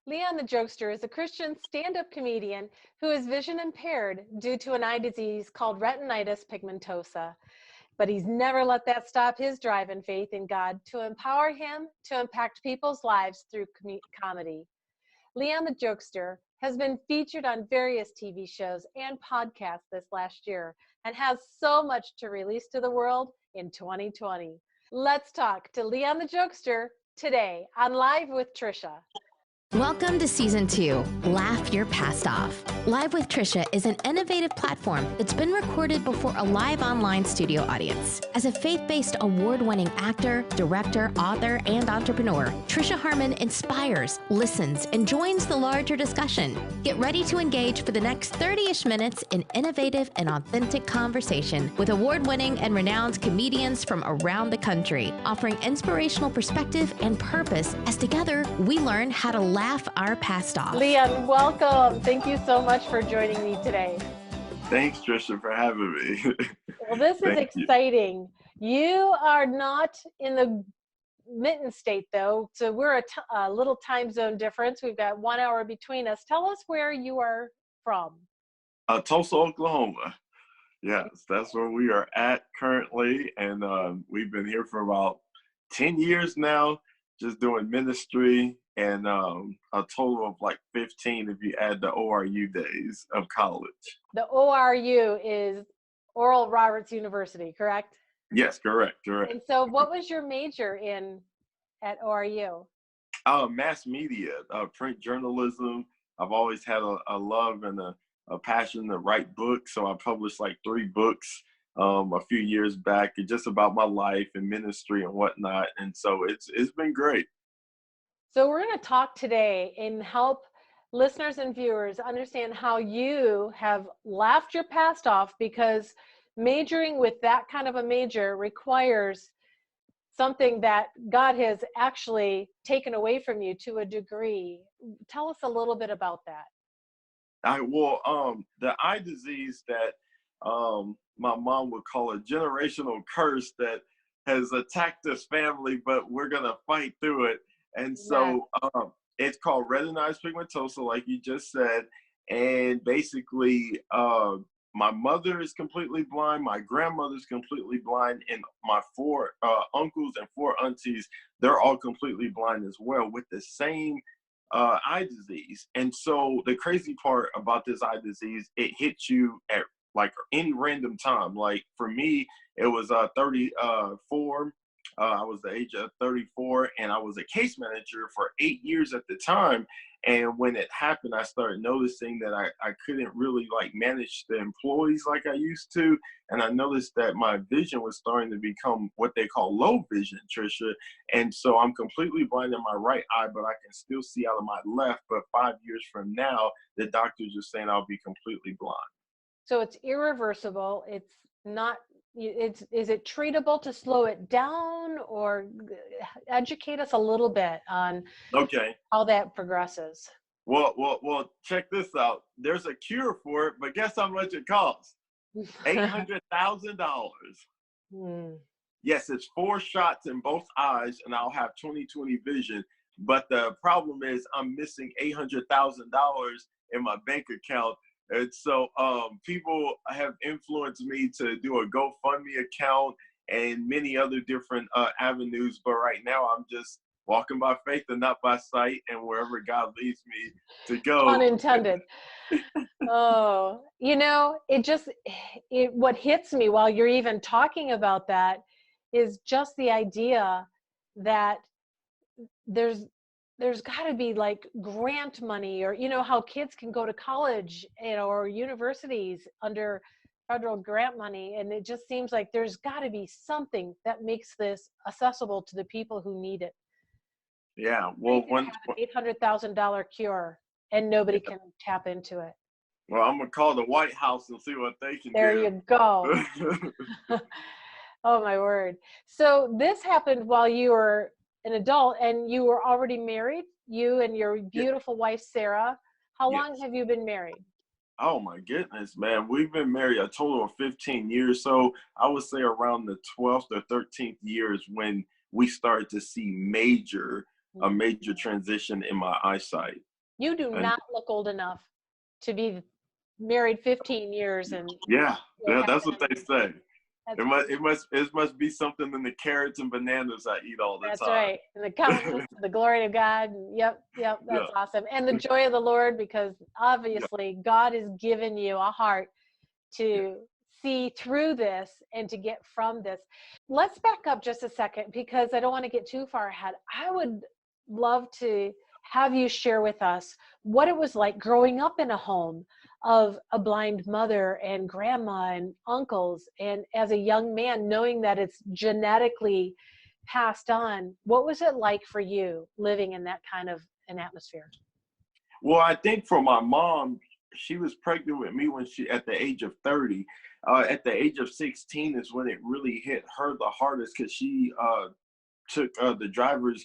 Leon the Jokester is a Christian stand-up comedian who is vision impaired due to an eye disease called retinitis pigmentosa. But he's never let that stop his drive and faith in God to empower him to impact people's lives through comedy. Leon the Jokester has been featured on various TV shows and podcasts this last year and has so much to release to the world in 2020. Let's talk to Leon the Jokester today on Live with Trisha. Welcome to Season 2, Laugh Your Past Off. Live with Trisha is an innovative platform that's been recorded before a live online studio audience. As a faith-based award-winning actor, director, author, and entrepreneur, Trisha Harmon inspires, listens, and joins the larger discussion. Get ready to engage for the next 30-ish minutes in innovative and authentic conversation with award-winning and renowned comedians from around the country, offering inspirational perspective and purpose as together we learn how to laugh our past off. Leon, welcome. Thank you so much for joining me today. Thanks, Trisha, for having me. Well, this is exciting. You are not in the Mitten State, though, so we're a little time zone difference. We've got 1 hour between us. Tell us where you are from. Tulsa, Oklahoma. Yes, that's where we are at currently, and we've been here for about 10 years now, just doing ministry, and a total of like 15 if you add the ORU days of college. The ORU is Oral Roberts University, correct? Yes, correct. And so what was your major in at ORU? Mass media, print journalism. I've always had a love and a passion to write books, so I published like 3 books a few years back, just about my life and ministry and whatnot, and so it's been great. So we're going to talk today and help listeners and viewers understand how you have laughed your past off, because majoring with that kind of a major requires something that God has actually taken away from you to a degree. Tell us a little bit about that. The eye disease that my mom would call a generational curse that has attacked this family, but we're going to fight through it. And so it's called retinitis pigmentosa, like you just said. And basically, my mother is completely blind, my grandmother's completely blind, and my 4 uncles and 4 aunties, they're all completely blind as well with the same eye disease. And so the crazy part about this eye disease, it hits you at like any random time. Like for me, it was 34. I was the age of 34, and I was a case manager for 8 years at the time. And when it happened, I started noticing that I couldn't really like manage the employees like I used to. And I noticed that my vision was starting to become what they call low vision, Trisha. And so I'm completely blind in my right eye, but I can still see out of my left. But 5 years from now, the doctors are saying I'll be completely blind. So it's irreversible. It's not. Is it treatable to slow it down, or educate us a little bit on how that progresses? Well, check this out. There's a cure for it, but guess how much it costs? $800,000. Yes, it's 4 shots in both eyes, and I'll have 20/20 vision. But the problem is I'm missing $800,000 in my bank account. And so people have influenced me to do a GoFundMe account and many other different avenues. But right now, I'm just walking by faith and not by sight, and wherever God leads me to go. Unintended. Oh, what hits me while you're even talking about that is just the idea that there's got to be like grant money, or how kids can go to college, or universities under federal grant money, and it just seems like there's got to be something that makes this accessible to the people who need it. Yeah, well, an $800,000 cure and nobody can tap into it. Well, I'm gonna call the White House and see what they can do. There you go. Oh my word. So this happened while you were an adult, and you were already married, you and your beautiful wife, Sarah. How long have you been married? Oh my goodness, man. We've been married a total of 15 years. So I would say around the 12th or 13th years when we started to see a major transition in my eyesight. You do And not look old enough to be married 15 years and yeah, have that's what that. they say. That's, It must be something in the carrots and bananas I eat all the that's time. right. And the countenance, the glory of God. Yep, yep, Yeah, that's awesome. And the joy of the Lord, because yeah, obviously God has given you a heart yeah. to see through this and to get from this. Let's back up just a second, because I don't want to get too far ahead. I would love to have you share with us what it was like growing up in a home of a blind mother and grandma and uncles, and as a young man knowing that it's genetically passed on. What was it like for you living in that kind of an atmosphere? Well, I think for my mom, she was pregnant with me when at the age of 30. At the age of 16 is when it really hit her the hardest, because she took the driver's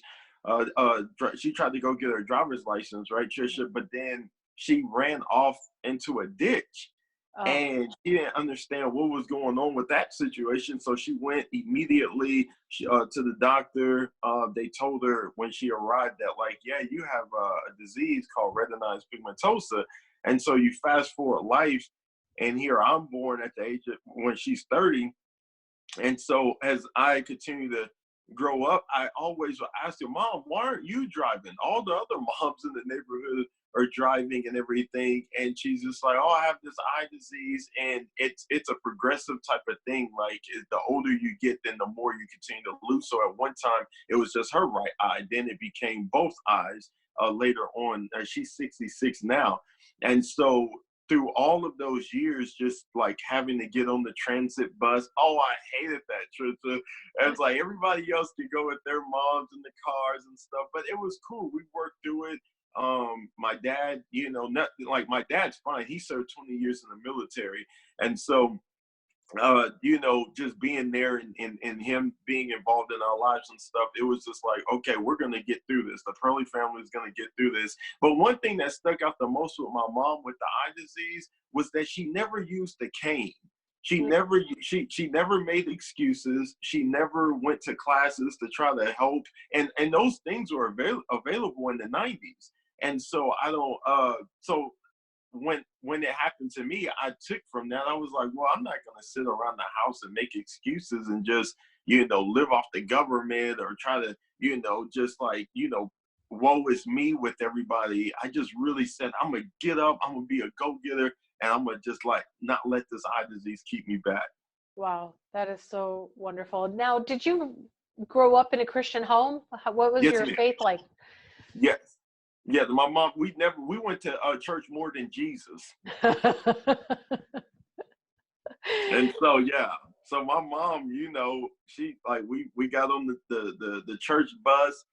she tried to go get her driver's license, right, Trisha? But then she ran off into a ditch, Oh, and she didn't understand what was going on with that situation. So she went immediately to the doctor. They told her when she arrived that, like, yeah, you have a disease called retinized pigmentosa. And so you fast forward life, and here I'm born at the age of when she's 30. And so as I continue to grow up, I always would ask her, Mom, why aren't you driving? All the other moms in the neighborhood are driving and everything. And she's just like, oh, I have this eye disease, and it's a progressive type of thing. Like, the older you get, then the more you continue to lose. So at one time it was just her right eye, then it became both eyes later on. She's 66 now. And so through all of those years, just like having to get on the transit bus. Oh, I hated that, Trisha. It's like everybody else could go with their moms in the cars and stuff, but it was cool. We worked through it. My dad, not like my dad's fine. He served 20 years in the military. And so just being there and him being involved in our lives and stuff, it was just like, okay, we're going to get through this. The Purley family is going to get through this. But one thing that stuck out the most with my mom with the eye disease was that she never used the cane. She never made excuses. She never went to classes to try to help. And those things were available in the 90s. And so when it happened to me, I took from that. I was like, well, I'm not going to sit around the house and make excuses and just, live off the government or try to, just like, woe is me with everybody. I just really said, I'm going to get up, I'm going to be a go-getter, and I'm going to just like not let this eye disease keep me back. wow, that is so wonderful. Now, did you grow up in a Christian home? What was Yes, your ma'am. faith like? Yes. Yeah, my mom, we went to church more than Jesus. And so, yeah. So my mom, she like we got on the church bus.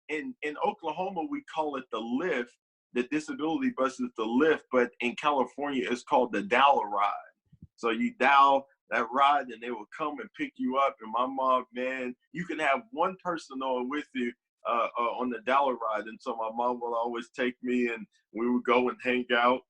In Oklahoma, we call it the lift. The disability bus is the lift, but in California, it's called the dial ride. So you dial that ride, and they will come and pick you up. And my mom, man, you can have one person on with you on the dial ride. And so my mom will always take me, and we would go and hang out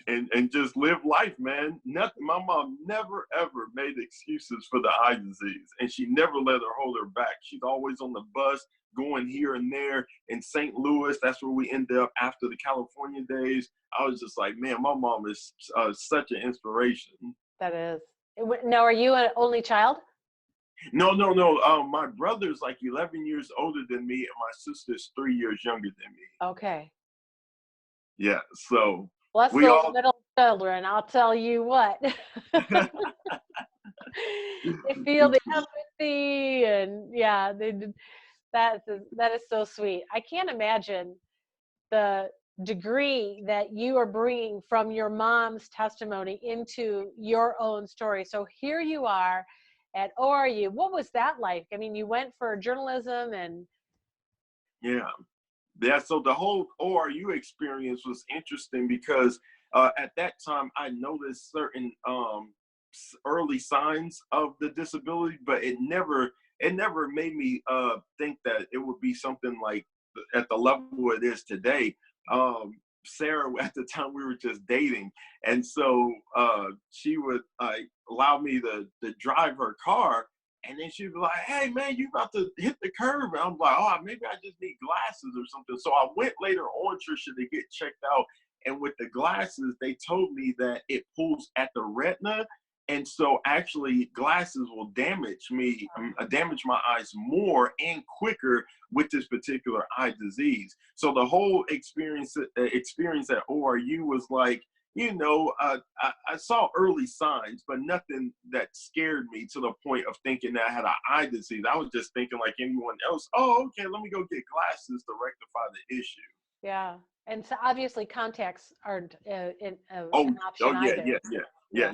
and just live life, man. Nothing. My mom never ever made excuses for the eye disease, and she never let her hold her back. She's always on the bus going here and there. In St. Louis, that's where we ended up after the California days. I was just like, man, my mom is such an inspiration. That is. Now, are you an only child? No. My brother's like 11 years older than me, and my sister's 3 years younger than me. Okay. Yeah, so Bless we those all little children, I'll tell you what. They feel the empathy, and yeah, that is so sweet. I can't imagine the degree that you are bringing from your mom's testimony into your own story. So here you are at ORU. What was that like? I mean, you went for journalism and yeah. So the whole ORU experience was interesting because at that time I noticed certain early signs of the disability, but it never made me think that it would be something like at the level it is today. Sarah, at the time we were just dating, and so she would allow me to drive her car. And then she'd be like, hey, man, you about to hit the curve. And I'm like, oh, maybe I just need glasses or something. So I went later on, Trisha, to get checked out. And with the glasses, they told me that it pulls at the retina. And so actually glasses will damage me, damage my eyes more and quicker with this particular eye disease. So the whole experience at ORU was like, I saw early signs, but nothing that scared me to the point of thinking that I had an eye disease. I was just thinking like anyone else, oh, okay, let me go get glasses to rectify the issue. Yeah. And so obviously contacts aren't an Oh, option either. Yeah.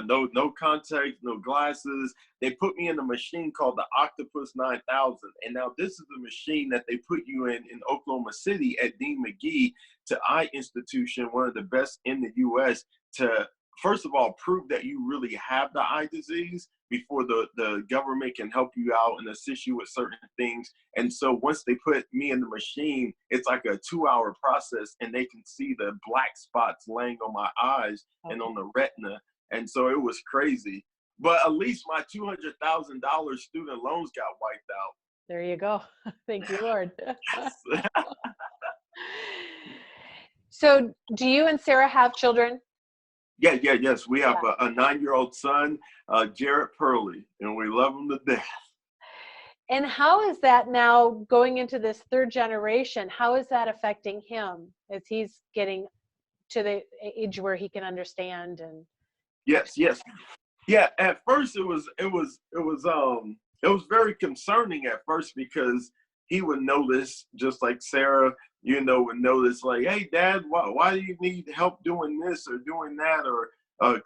No contacts, no glasses. They put me in a machine called the Octopus 9000. And now this is the machine that they put you in Oklahoma City at Dean McGee to Eye Institution, one of the best in the U.S., to first of all prove that you really have the eye disease before the government can help you out and assist you with certain things. And so once they put me in the machine, it's like a 2-hour process, and they can see the black spots laying on my eyes and on the retina. And so it was crazy. But at least my $200,000 student loans got wiped out. There you go. Thank you, Lord. So do you and Sarah have children? Yes. We have a 9-year-old son, Jared Purley, and we love him to death. And how is that now going into this third generation? How is that affecting him as he's getting to the age where he can understand? And yes. Yeah, at first it was very concerning at first, because he would notice, just like Sarah, would notice like, hey, Dad, why do you need help doing this or doing that, or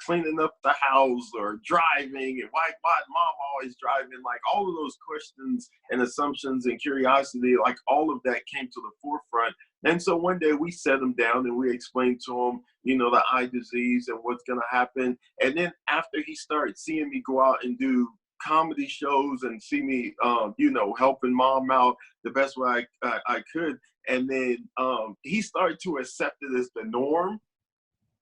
cleaning up the house or driving, and why Mom always driving? Like all of those questions and assumptions and curiosity, like all of that came to the forefront. And so one day we sat him down and we explained to him, the eye disease and what's going to happen. And then after he started seeing me go out and do comedy shows and see me, helping Mom out the best way I could. And then he started to accept it as the norm,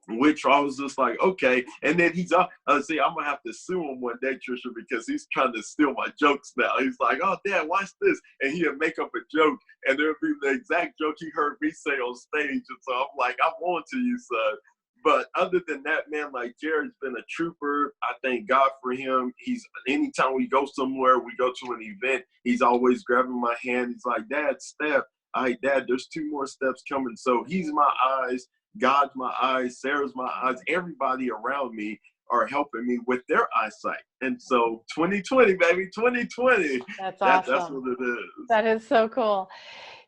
which I was just like, okay. And then he's I'm gonna have to sue him one day, Trisha, because he's trying to steal my jokes now. He's like, oh, Dad, watch this. And he'll make up a joke, and there'll be the exact joke he heard me say on stage. And so I'm like, I'm on to you, son. But other than that, man, like Jared's been a trooper. I thank God for him. Anytime we go somewhere, we go to an event, he's always grabbing my hand. He's like, Dad, step. All right, Dad, there's 2 more steps coming. So he's my eyes. God's my eyes, Sarah's my eyes, everybody around me are helping me with their eyesight. And so 2020, baby, 2020. That's awesome. That's what it is. That is so cool.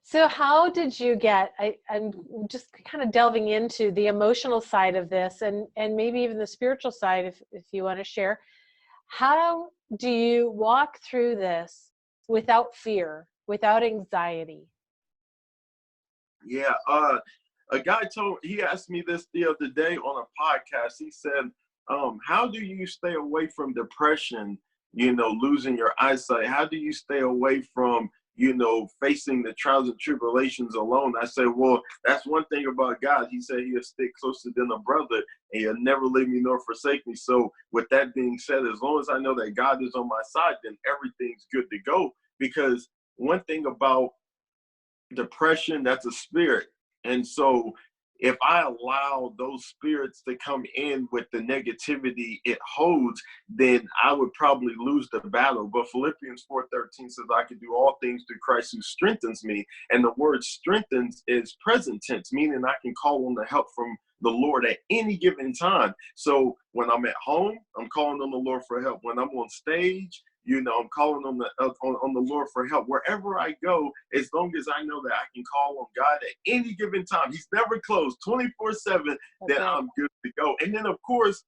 So how did you get, I'm just kind of delving into the emotional side of this, and maybe even the spiritual side, if you want to share. How do you walk through this without fear, without anxiety? Yeah, a guy he asked me this the other day on a podcast. He said, how do you stay away from depression, losing your eyesight? How do you stay away from, facing the trials and tribulations alone? I said, well, that's one thing about God. He said he'll stick closer than a brother, and he'll never leave me nor forsake me. So with that being said, as long as I know that God is on my side, then everything's good to go. Because one thing about depression, that's a spirit. And so if I allow those spirits to come in with the negativity it holds, then I would probably lose the battle. But Philippians 4:13 says, I can do all things through Christ who strengthens me. And the word strengthens is present tense, meaning I can call on the help from the Lord at any given time. So when I'm at home, I'm calling on the Lord for help. When I'm on stage, I'm calling on the Lord for help. Wherever I go, as long as I know that I can call on God at any given time, he's never closed, 24/7, then I'm good to go. And then, of course,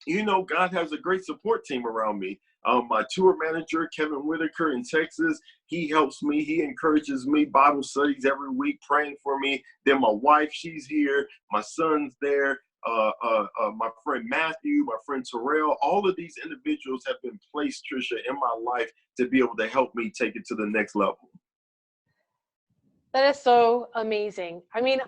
God has a great support team around me. My tour manager, Kevin Whitaker in Texas, he helps me. He encourages me, Bible studies every week, praying for me. Then my wife, she's here. My son's there. My friend Matthew, my friend Terrell, all of these individuals have been placed, Trisha, in my life to be able to help me take it to the next level. That is so amazing. I mean,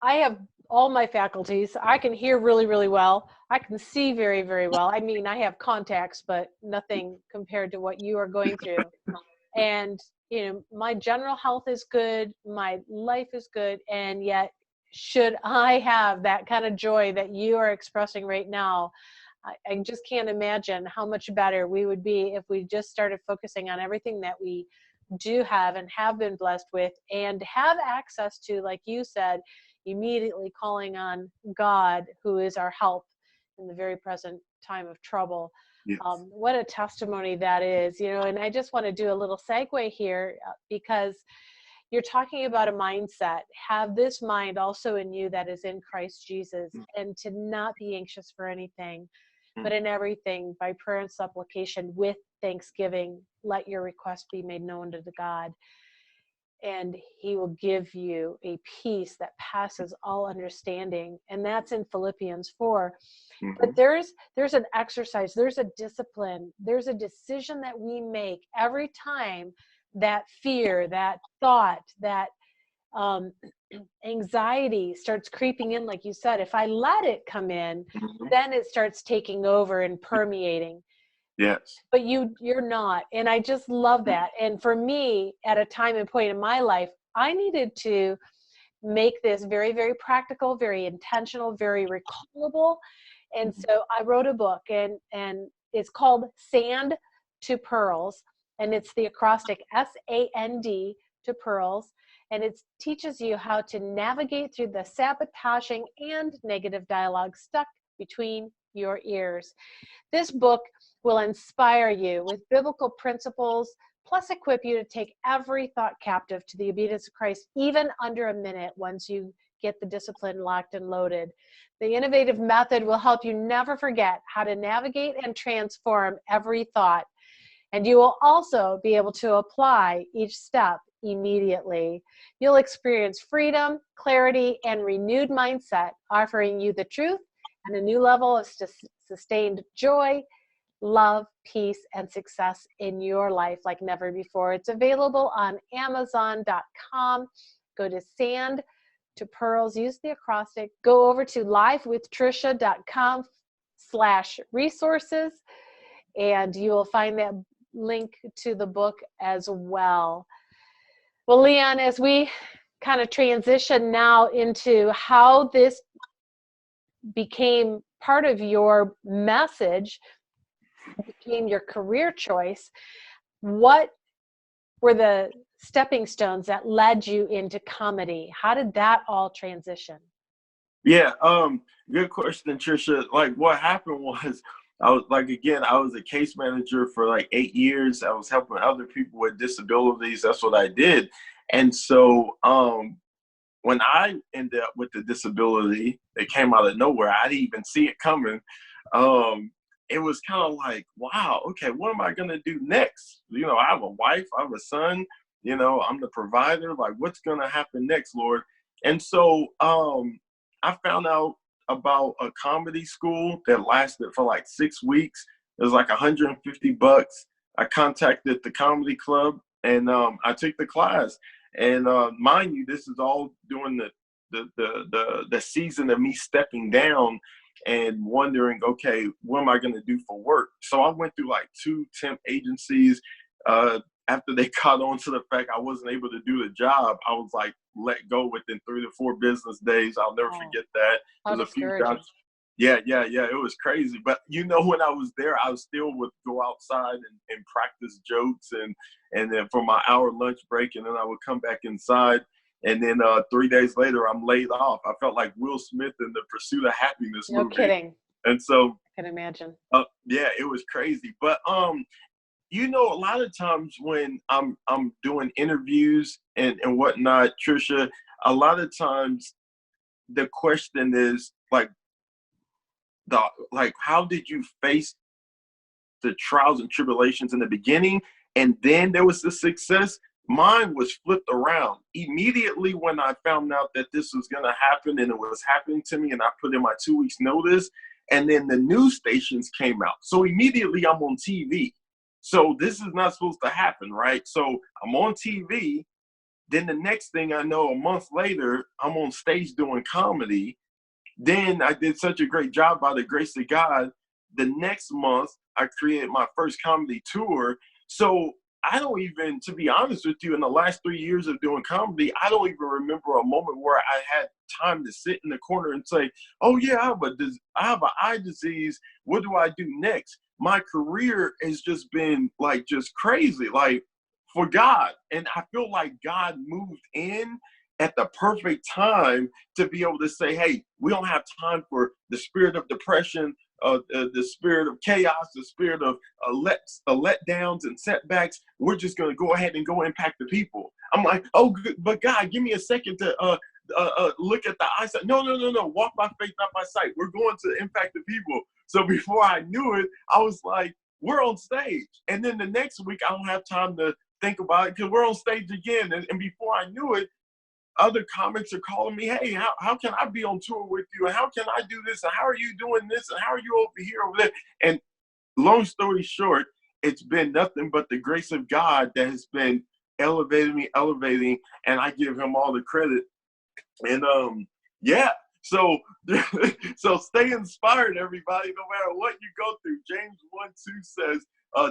I have all my faculties. I can hear really, really well. I can see very, very well. I mean, I have contacts, but nothing compared to what you are going through. And, you know, my general health is good. My life is good. And yet, should I have that kind of joy that you are expressing right now, I just can't imagine how much better we would be if we just started focusing on everything that we do have and have been blessed with and have access to, like you said, immediately calling on God, who is our help in the very present time of trouble. Yes. What a testimony that is, you know, and I just want to do a little segue here because you're talking about a mindset. Have this mind also in you that is in Christ Jesus, and to not be anxious for anything, but in everything by prayer and supplication with thanksgiving, let your request be made known to the God. And he will give you a peace that passes all understanding. And that's in Philippians 4. But there's an exercise, there's a discipline, there's a decision that we make every time that fear, that thought, that anxiety starts creeping in, like you said. If I let it come in, then it starts taking over and permeating. Yes. But you're not. And I just love that. And for me, at a time and point in my life, I needed to make this very, very practical, very intentional, very recallable. And so I wrote a book, and it's called Sand to Pearls. And it's the acrostic SAND to Pearls. And it teaches you how to navigate through the sabotaging and negative dialogue stuck between your ears. This book will inspire you with biblical principles, plus equip you to take every thought captive to the obedience of Christ, even under a minute once you get the discipline locked and loaded. The innovative method will help you never forget how to navigate and transform every thought. And you will also be able to apply each step immediately. You'll experience freedom, clarity, and renewed mindset, offering you the truth and a new level of sustained joy, love, peace, and success in your life like never before. It's available on Amazon.com. Go to Sand to Pearls, use the acrostic, go over to livewithtricia.com/resources, and you will find that link to the book as well. Well, Leon, as we kind of transition now into how this became part of your message, became your career choice, what were the stepping stones that led you into comedy? How did that all transition? Yeah, good question, Tricia. Like, what happened was, I was a case manager for like 8 years. I was helping other people with disabilities. That's what I did. And so when I ended up with the disability, it came out of nowhere. I didn't even see it coming. It was kind of like, wow, okay, what am I going to do next? You know, I have a wife, I have a son, you know, I'm the provider. Like, what's going to happen next, Lord? And so I found out about a comedy school that lasted for like 6 weeks. It was like $150. I contacted the comedy club, and I took the class. And mind you, this is all during the season of me stepping down and wondering, okay, what am I going to do for work? So I went through like 2 temp agencies. After they caught on to the fact I wasn't able to do the job, I was like let go within 3 to 4 business days. I'll never forget that. How It was a few discouraging. jobs. Yeah. It was crazy. But you know, when I was there, I still would go outside and practice jokes and then for my hour lunch break, and then I would come back inside. And then 3 days later, I'm laid off. I felt like Will Smith in The Pursuit of Happiness No movie. kidding. And so, I can imagine. yeah, it was crazy. But you know, a lot of times when I'm doing interviews and whatnot, Tricia, a lot of times the question is like how did you face the trials and tribulations in the beginning, and then there was the success? Mine was flipped around. Immediately when I found out that this was going to happen and it was happening to me, and I put in my 2 weeks notice, and then the news stations came out. So immediately I'm on TV. So this is not supposed to happen, right? So I'm on TV. Then the next thing I know, a month later, I'm on stage doing comedy. Then I did such a great job by the grace of God. The next month, I created my first comedy tour. So I don't even, to be honest with you, in the last 3 years of doing comedy, I don't even remember a moment where I had time to sit in the corner and say, oh yeah, I have an eye disease. What do I do next? My career has just been like just crazy, like for God. And I feel like God moved in at the perfect time to be able to say, hey, we don't have time for the spirit of depression, the spirit of chaos, the spirit of letdowns and setbacks. We're just going to go ahead and go impact the people. I'm like, oh, but God, give me a second to look at the eyesight. No. Walk by faith, not by sight. We're going to impact the people. So before I knew it, I was like, we're on stage. And then the next week, I don't have time to think about it because we're on stage again. And before I knew it, other comics are calling me, hey, how can I be on tour with you? And how can I do this? And how are you doing this? And how are you over here, over there? And long story short, it's been nothing but the grace of God that has been elevating, and I give him all the credit. And yeah, so stay inspired, everybody, no matter what you go through. James 1:2 says,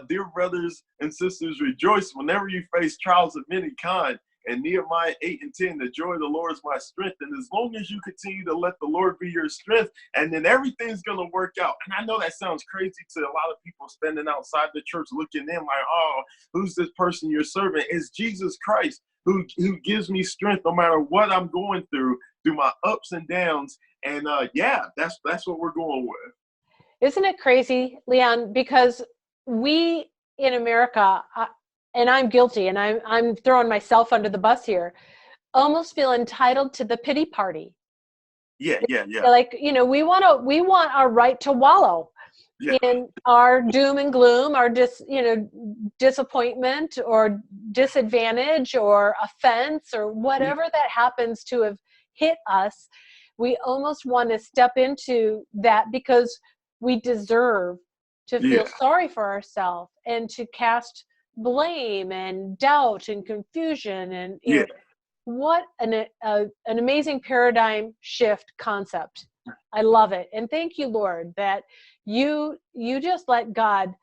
dear brothers and sisters, rejoice whenever you face trials of any kind. And Nehemiah 8:10, the joy of the Lord is my strength. And as long as you continue to let the Lord be your strength, and then everything's going to work out. And I know that sounds crazy to a lot of people standing outside the church looking in like, oh, who's this person you're serving? It's Jesus Christ who gives me strength no matter what I'm going through my ups and downs. And yeah, that's what we're going with. Isn't it crazy, Leon? Because we in America, and I'm guilty, and I'm throwing myself under the bus here, almost feel entitled to the pity party. Yeah. Like, we want our right to wallow in our doom and gloom, our disappointment or disadvantage or offense or whatever that happens to have hit us. We almost want to step into that because we deserve to feel sorry for ourselves and to cast blame and doubt and confusion. And you know, what an amazing paradigm shift concept. I love it. And thank you, Lord, that you just let God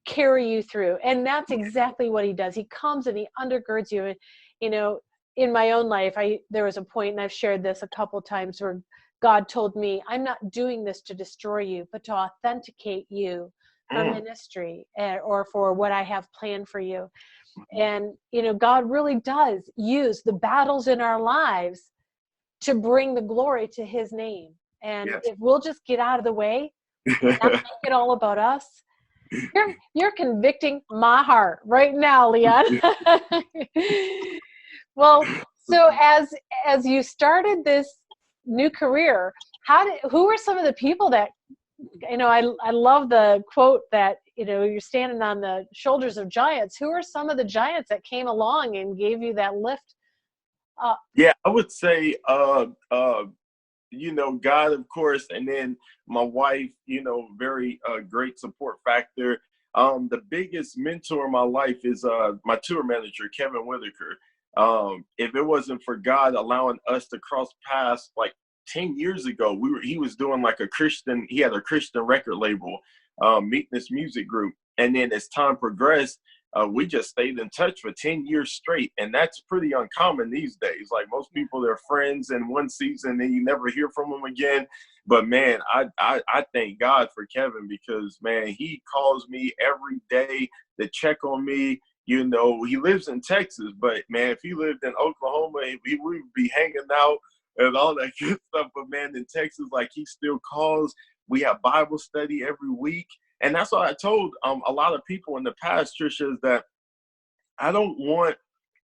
carry you through. And that's exactly what he does. He comes and he undergirds you. And, in my own life, there was a point, and I've shared this a couple times, where God told me, I'm not doing this to destroy you, but to authenticate you for ministry or for what I have planned for you. And, God really does use the battles in our lives to bring the glory to his name. And if we'll just get out of the way, not make it all about us, you're convicting my heart right now, Leon. Well, so as you started this new career, who were some of the people that, I love the quote that, you're standing on the shoulders of giants. Who are some of the giants that came along and gave you that lift up? Yeah, I would say, God, of course, and then my wife, very great support factor. The biggest mentor in my life is my tour manager, Kevin Whitaker. If it wasn't for God allowing us to cross paths like 10 years ago, he was doing like he had a Christian record label, Meekness Music Group. And then as time progressed, we just stayed in touch for 10 years straight. And that's pretty uncommon these days. Like most people, they're friends in one season and you never hear from them again. But man, I thank God for Kevin because, man, he calls me every day to check on me. He lives in Texas, but man, if he lived in Oklahoma, we would be hanging out and all that good stuff. But man, in Texas, like he still calls. We have Bible study every week. And that's what I told a lot of people in the past, Trisha, is that I don't want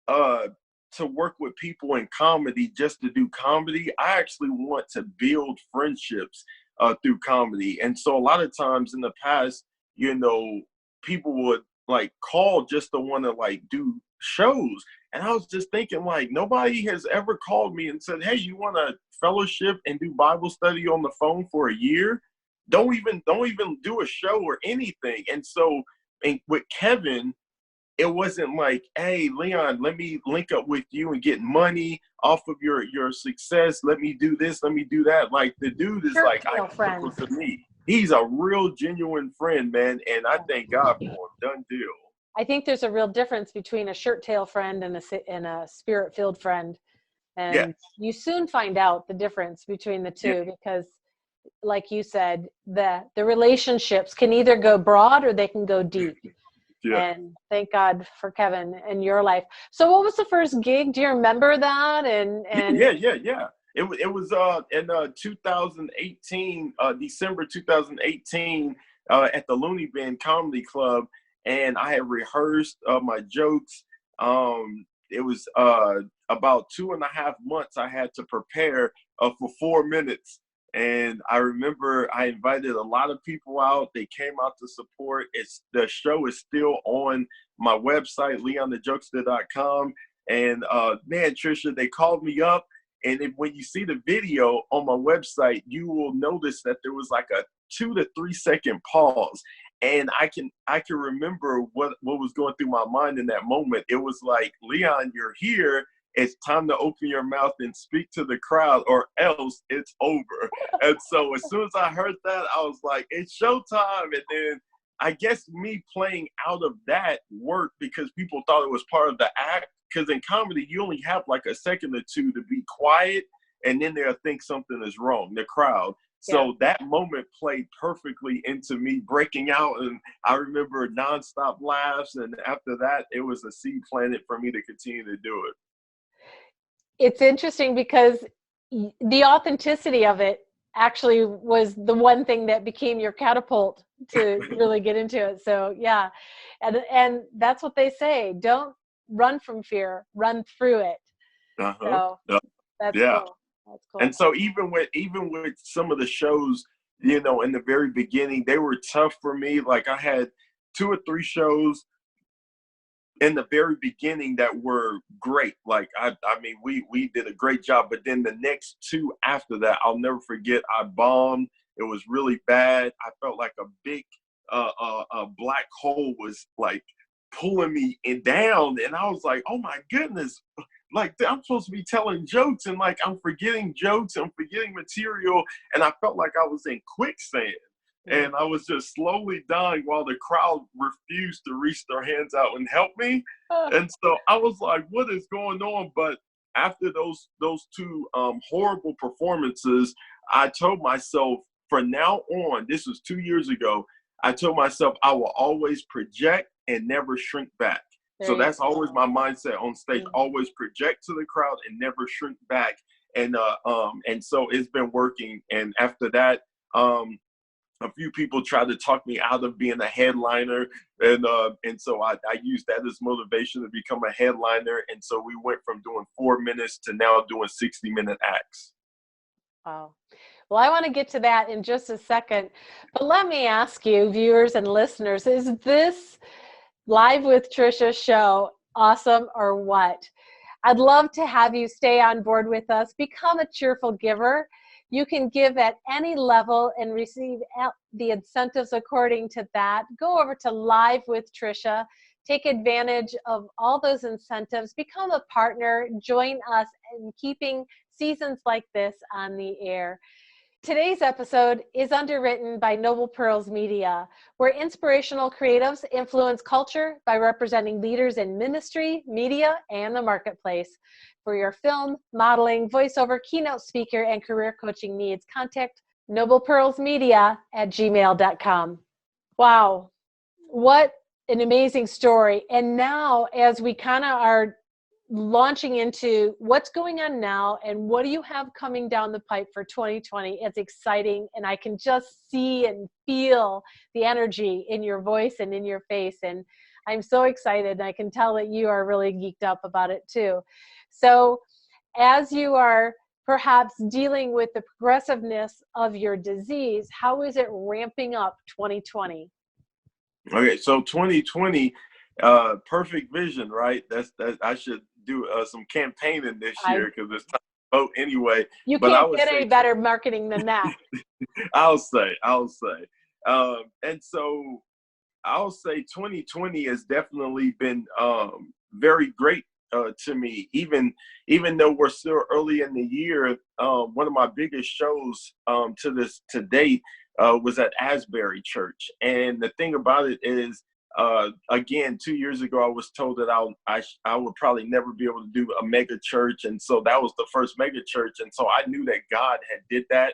to work with people in comedy just to do comedy. I actually want to build friendships through comedy. And so a lot of times in the past, people would like call just to want to like do shows. And I was just thinking, like, nobody has ever called me and said, hey, you want to fellowship and do Bible study on the phone for a year? Don't even do a show or anything. And so with Kevin, it wasn't like, hey, Leon, let me link up with you and get money off of your success. Let me do this, let me do that. Like, the dude is Shirt like tail identical friend. to me. He's a real genuine friend, man, and I thank God for him. Done deal. I think there's a real difference between a shirt tail friend and a spirit-filled friend. Yeah, And you soon find out the difference between the yeah, two, because like you said, the relationships can either go broad or they can go deep. yeah. And thank God for Kevin in your life. So what was the first gig? Do you remember that? Yeah. It was in 2018, December 2018, at the Looney Bin Comedy Club, and I had rehearsed my jokes. It was about 2.5 months I had to prepare for 4 minutes. And I remember I invited a lot of people out. They came out to support. The show is still on my website, leonthejokester.com. And man, Trisha, they called me up. And when you see the video on my website, you will notice that there was like a 2 to 3 second pause. And I can remember what was going through my mind in that moment. It was like, Leon, you're here. It's time to open your mouth and speak to the crowd, or else it's over. And so as soon as I heard that, I was like, it's showtime. And then I guess me playing out of that worked because people thought it was part of the act. Because in comedy, you only have like a second or two to be quiet, and then they'll think something is wrong, the crowd. So that moment played perfectly into me breaking out, and I remember nonstop laughs. And after that, it was a seed planted for me to continue to do it. It's interesting because the authenticity of it actually was the one thing that became your catapult to really get into it. So yeah, and that's what they say: don't run from fear, run through it. So that's Yeah. cool. That's cool. And so even with some of the shows, in the very beginning, they were tough for me. Like, I had 2 or 3 shows in the very beginning that were great. Like, I mean, we did a great job. But then the next 2 after that, I'll never forget. I bombed. It was really bad. I felt like a big black hole was like pulling me down, and I was like, oh my goodness, like, I'm supposed to be telling jokes, and like, I'm forgetting jokes, I'm forgetting material, and I felt like I was in quicksand. And I was just slowly dying while the crowd refused to reach their hands out and help me. And so I was like, what is going on? But after those 2 horrible performances, I told myself, from now on, this was 2 years ago, I told myself I will always project and never shrink back. So that's always my mindset on stage. Always project to the crowd and never shrink back. And so it's been working. And after that, a few people tried to talk me out of being a headliner, and so I used that as motivation to become a headliner. And so we went from doing 4 minutes to now doing 60-minute acts. Wow. Well, I want to get to that in just a second, but let me ask you, viewers and listeners, is this Live with Trisha show awesome or what? I'd love to have you stay on board with us. Become a cheerful giver. You can give at any level and receive the incentives according to that. Go over to Live with Trisha. Take advantage of all those incentives. Become a partner. Join us in keeping seasons like this on the air. Today's episode is underwritten by Noble Pearls Media, where inspirational creatives influence culture by representing leaders in ministry, media, and the marketplace. For your film, modeling, voiceover, keynote speaker, and career coaching needs, contact noblepearlsmedia@gmail.com. Wow, what an amazing story. And now, as we kind of are launching into what's going on now and what do you have coming down the pipe for 2020, it's exciting, and I can just see and feel the energy in your voice and in your face, and I'm so excited, and I can tell that you are really geeked up about it too. So as you are perhaps dealing with the progressiveness of your disease, how is it ramping up 2020? Okay, so 2020, perfect vision, right? That's I should do some campaigning this year because it's time to vote anyway. You but can't get any better marketing than that. I'll say. And so I'll say 2020 has definitely been very great to me. Even though we're still early in the year, one of my biggest shows to date was at Asbury Church. And the thing about it is, again, 2 years ago, I was told that I would probably never be able to do a mega church. And so that was the first mega church. And so I knew that God had did that.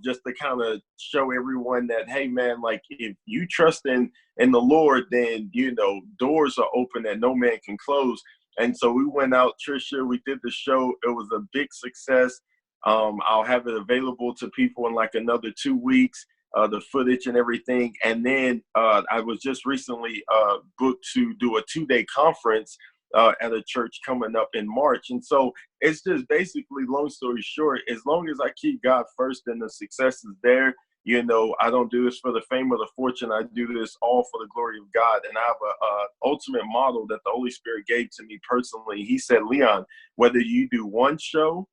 Just to kind of show everyone that, hey man, like if you trust in the Lord, then doors are open that no man can close. And so we went out, Trisha, we did the show. It was a big success. I'll have it available to people in like another 2 weeks, the footage and everything. And then I was just recently booked to do a 2-day conference at a church coming up in March. And so it's just basically, long story short, as long as I keep God first and the success is there, I don't do this for the fame or the fortune. I do this all for the glory of God. And I have a ultimate model that the Holy Spirit gave to me personally. He said, Leon, whether you do 1 show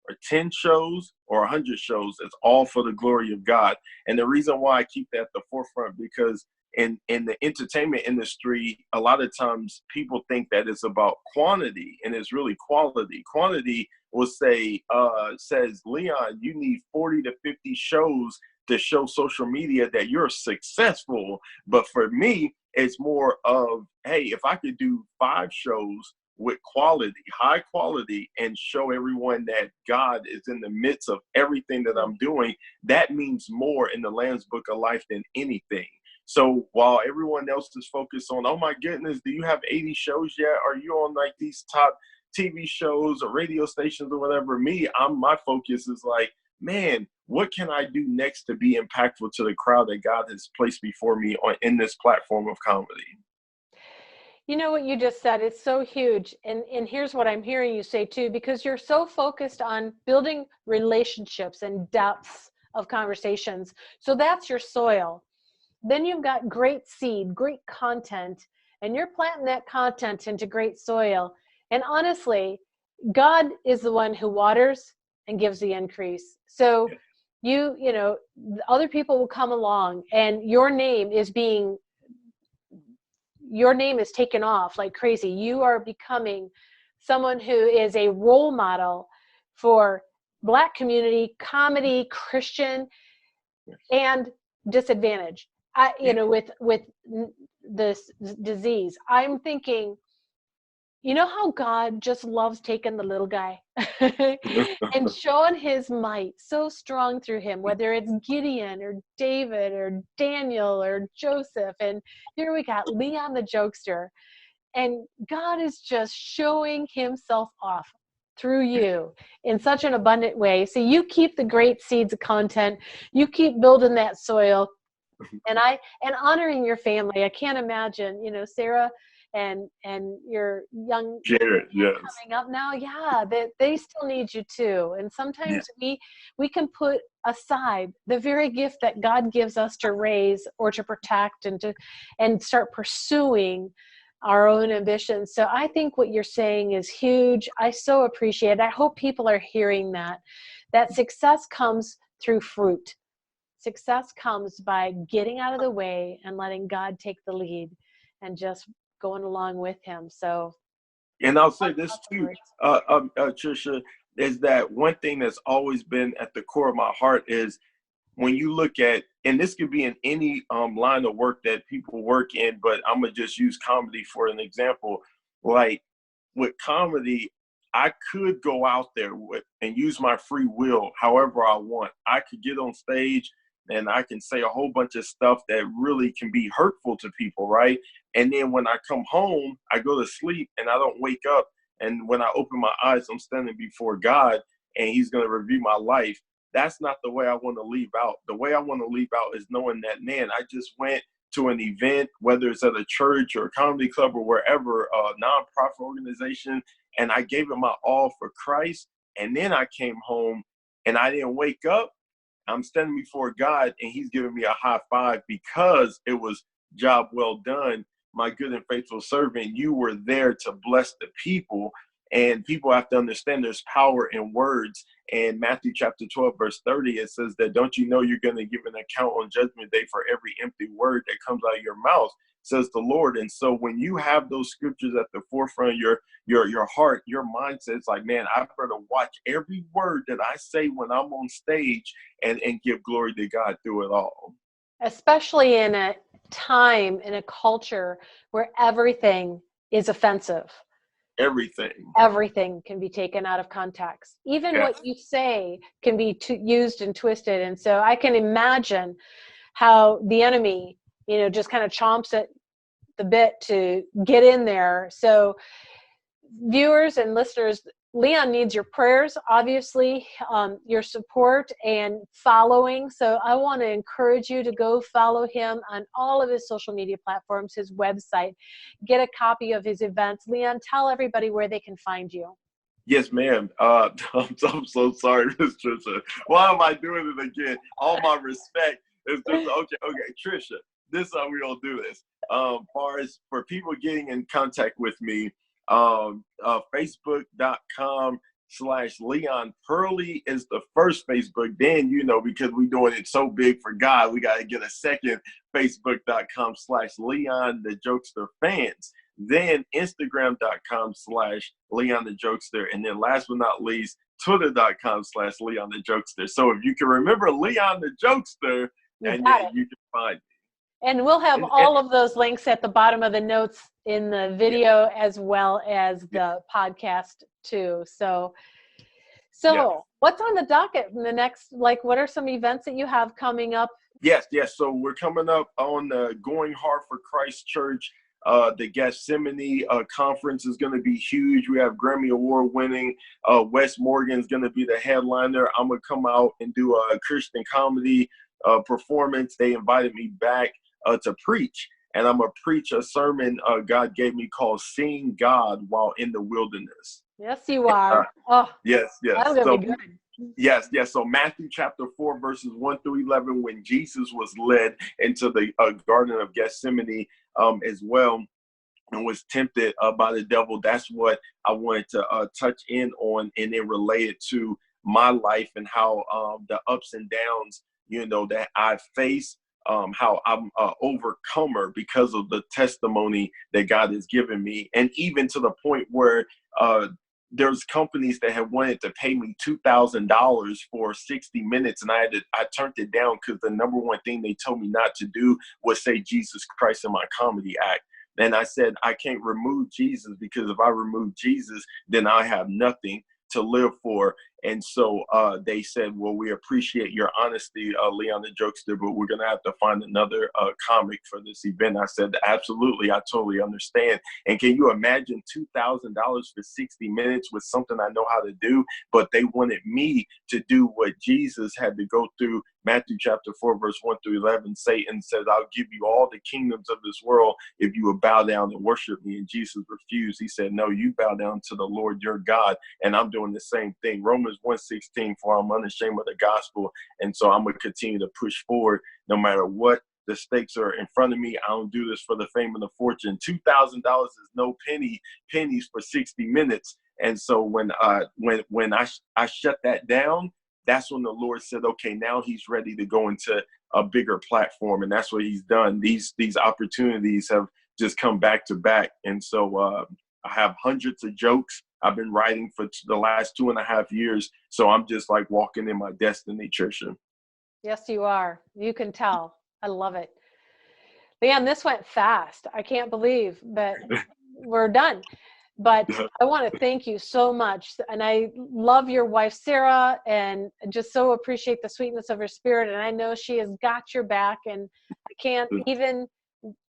or 10 shows or 100 shows, it's all for the glory of God. And the reason why I keep that at the forefront, because in the entertainment industry, a lot of times people think that it's about quantity, and it's really quality. Quantity will says, Leon, you need 40 to 50 shows to show social media that you're successful. But for me, it's more of, hey, if I could do 5 shows with quality, high quality, and show everyone that God is in the midst of everything that I'm doing, that means more in the Lamb's Book of Life than anything. So while everyone else is focused on, oh my goodness, do you have 80 shows yet? Are you on like these top TV shows or radio stations or whatever? My focus is like, man, what can I do next to be impactful to the crowd that God has placed before me in this platform of comedy? You know what you just said, it's so huge. And here's what I'm hearing you say too, because you're so focused on building relationships and depths of conversations. So that's your soil. Then you've got great seed, great content, and you're planting that content into great soil. And honestly, God is the one who waters and gives the increase. So other people will come along, and your name is taken off like crazy. You are becoming someone who is a role model for Black community, comedy, Christian, and disadvantage. With this disease, I'm thinking, how God just loves taking the little guy and showing his might so strong through him, whether it's Gideon or David or Daniel or Joseph. And here we got Leon the Jokester. And God is just showing himself off through you in such an abundant way. So you keep the great seeds of content, you keep building that soil, and honoring your family. I can't imagine, Sarah and your young Jared, yes, coming up now. Yeah, they still need you too. And sometimes we can put aside the very gift that God gives us to raise or to protect and start pursuing our own ambitions. So I think what you're saying is huge. I so appreciate it. I hope people are hearing that success comes through fruit. Success comes by getting out of the way and letting God take the lead and just going along with him. So, and I'll say this too, Trisha, is that one thing that's always been at the core of my heart is when you look at, and this could be in any line of work that people work in, but I'm gonna just use comedy for an example. Like with comedy, I could go out there and use my free will however I want. I could get on stage and I can say a whole bunch of stuff that really can be hurtful to people, right? And then when I come home, I go to sleep and I don't wake up. And when I open my eyes, I'm standing before God and he's going to review my life. That's not the way I want to leave out. The way I want to leave out is knowing that, man, I just went to an event, whether it's at a church or a comedy club or wherever, a nonprofit organization, and I gave it my all for Christ. And then I came home and I didn't wake up. I'm standing before God and he's giving me a high five because it was job well done, my good and faithful servant. You were there to bless the people, and people have to understand there's power in words. in Matthew chapter 12, verse 30, it says that, don't you know you're going to give an account on judgment day for every empty word that comes out of your mouth, says the Lord. And so when you have those scriptures at the forefront of your heart, your mindset is like, man, I better watch every word that I say when I'm on stage and give glory to God through it all. Especially in a time, in a culture where everything is offensive. Everything can be taken out of context. Even what you say can be used and twisted. And so I can imagine how the enemy, just kind of chomps at the bit to get in there. So viewers and listeners, Leon needs your prayers, obviously, your support and following. So I want to encourage you to go follow him on all of his social media platforms, his website, get a copy of his events. Leon, tell everybody where they can find you. Yes, ma'am. I'm so sorry, Miss Trisha. Why am I doing it again? All my respect is just, okay, Trisha, this is how we gonna do this. Far as for people getting in contact with me, Facebook.com/Leon Purley is the first Facebook. Then, because we're doing it so big for God, we got to get a second, Facebook.com/Leon the Jokester fans. Then Instagram.com/Leon the Jokester. And then last but not least, Twitter.com/Leon the Jokester. So if you can remember Leon the Jokester, and you can find me. And we'll have all of those links at the bottom of the notes in the video as well as the podcast too. So what's on the docket in the next, what are some events that you have coming up? Yes. So we're coming up on the Going Hard for Christ Church. The Gethsemane conference is going to be huge. We have Grammy Award winning Wes Morgan is going to be the headliner. I'm going to come out and do a Christian comedy performance. They invited me back to preach, and I'm going to preach a sermon God gave me called Seeing God While in the Wilderness. Yes, you are. Yes. That's going to be good. Yes. So Matthew chapter 4, verses 1-11, when Jesus was led into the Garden of Gethsemane as well and was tempted by the devil, that's what I wanted to touch in on and then relate it to my life and how the ups and downs, that I face, how I'm an overcomer because of the testimony that God has given me. And even to the point where there's companies that have wanted to pay me $2,000 for 60 minutes. And I turned it down because the number one thing they told me not to do was say Jesus Christ in my comedy act. And I said, I can't remove Jesus, because if I remove Jesus, then I have nothing to live for. And so they said, well, we appreciate your honesty, Leon the Jokester, but we're going to have to find another comic for this event. I said, absolutely. I totally understand. And can you imagine $2,000 for 60 minutes with something I know how to do? But they wanted me to do what Jesus had to go through. Matthew chapter 4, verse 1-11, Satan says, I'll give you all the kingdoms of this world if you will bow down and worship me. And Jesus refused. He said, no, you bow down to the Lord your God. And I'm doing the same thing. Romans 1:16, for I'm unashamed of the gospel. And so I'm going to continue to push forward no matter what the stakes are in front of me. I don't do this for the fame and the fortune. $2,000 is no pennies for 60 minutes. And so when I shut that down, that's when the Lord said, okay, now he's ready to go into a bigger platform. And that's what he's done. These opportunities have just come back to back. And so I have hundreds of jokes I've been writing for the last 2.5 years. So I'm just like walking in my destiny, Trisha. Yes, you are. You can tell. I love it. Leon, this went fast. I can't believe that we're done. But I want to thank you so much. And I love your wife, Sarah, and just so appreciate the sweetness of her spirit. And I know she has got your back. And I can't even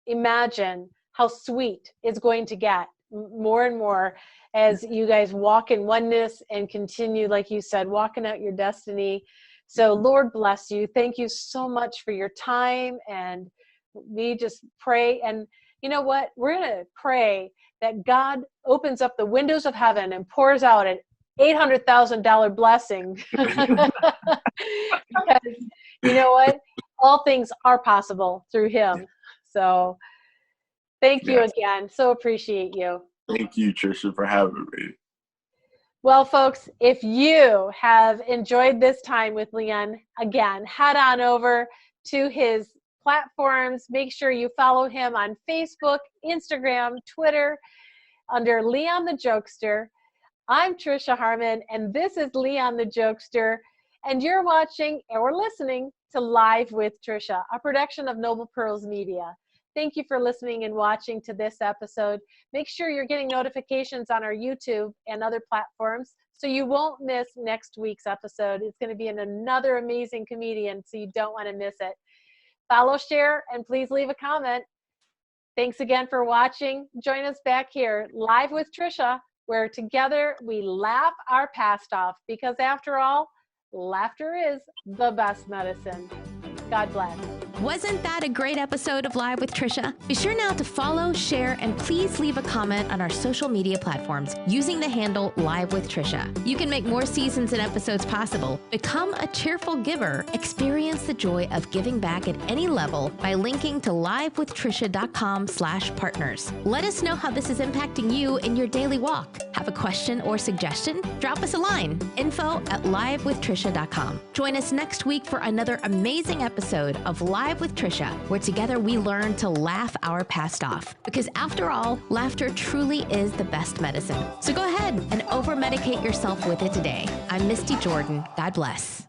imagine how sweet it's going to get more and more as you guys walk in oneness and continue, like you said, walking out your destiny. So Lord bless you. Thank you so much for your time. And we just pray. And you know what? We're going to pray that God opens up the windows of heaven and pours out an $800,000 blessing. Because you know what? All things are possible through him. So thank you again. So appreciate you. Thank you, Trisha, for having me. Well, folks, if you have enjoyed this time with Leon, again, head on over to his platforms. Make sure you follow him on Facebook, Instagram, Twitter, under Leon the Jokester. I'm Trisha Harmon, and this is Leon the Jokester, and you're watching or listening to Live with Trisha, a production of Noble Pearls Media. Thank you for listening and watching to this episode. Make sure you're getting notifications on our YouTube and other platforms so you won't miss next week's episode. It's going to be another amazing comedian, so you don't want to miss it. Follow, share, and please leave a comment. Thanks again for watching. Join us back here, Live with Trisha, where together we laugh our past off, because after all, laughter is the best medicine. God bless. Wasn't that a great episode of Live with Trisha? Be sure now to follow, share, and please leave a comment on our social media platforms using the handle Live with Trisha. You can make more seasons and episodes possible. Become a cheerful giver. Experience the joy of giving back at any level by linking to livewithtrisha.com/partners. Let us know how this is impacting you in your daily walk. Have a question or suggestion? Drop us a line. info@livewithtrisha.com. Join us next week for another amazing episode of Live with Trisha, where together we learn to laugh our past off. Because after all, laughter truly is the best medicine. So go ahead and over-medicate yourself with it today. I'm Misty Jordan. God bless.